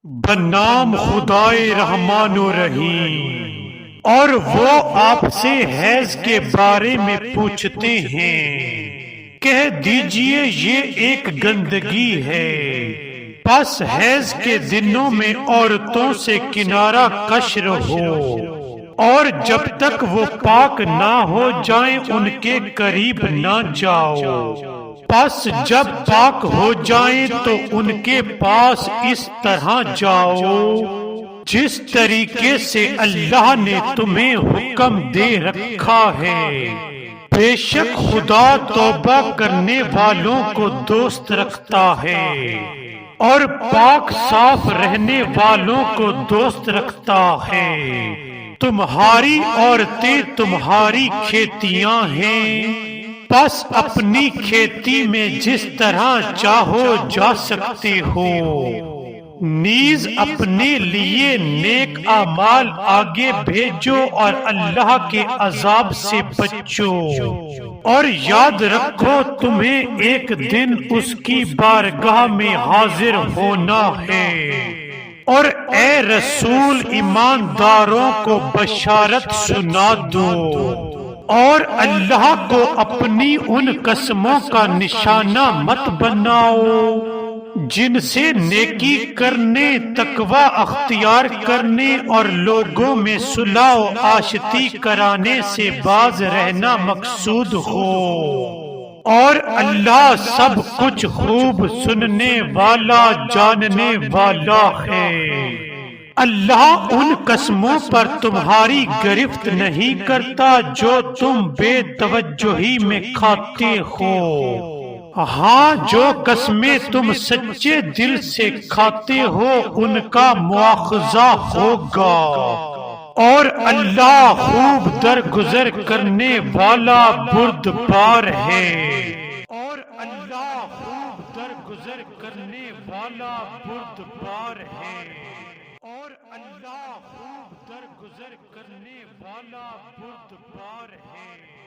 बनाम खुदाए रहमानो रहीम। और वो आपसे हैज के बारे में पूछते हैं, कह दीजिए ये एक गंदगी है। बस हैज के दिनों में औरतों से किनारा कश रहो, और जब तक वो पाक ना हो जाएं उनके करीब ना जाओ। बस जब पाक हो जाएं तो उनके पास इस तरह जाओ जिस तरीके से अल्लाह ने तुम्हें हुक्म दे रखा है। बेशक खुदा तौबा करने वालों को दोस्त रखता है और पाक साफ रहने वालों को दोस्त रखता है। तुम्हारी औरतें तुम्हारी खेतियां हैं, बस अपनी खेती में जिस तरह चाहो जा सकते हो। नीज अपने लिए नेक अमाल आगे भेजो और अल्लाह के अजाब से बचो। और याद रखो तुम्हें एक दिन उसकी बारगाह में हाजिर होना है। और ए रसूल ईमानदारों को बशारत सुना दो और अल्लाह को अपनी उन कसमों का निशाना मत बनाओ जिनसे नेकी करने, तकवा अख्तियार करने और लोगों में सुलह आशती कराने से बाज रहना मकसूद हो। और अल्लाह सब कुछ खूब सुनने वाला, जानने वाला है। अल्लाह उन कसमों पर तुम्हारी गिरफ्त नहीं करता जो तुम बेतवज्जोही में खाते हो। हाँ, जो कसमें तुम सच्चे दिल से खाते हो उनका मुआखजा होगा। और अल्लाह खूब दरगुजर करने वाला बुर्दबार है। और अल्लाह खूब दरगुजर करने वाला बुर्दबार है। और अल्लाह खूब दरगुजर करने वाला बुर्दबार है।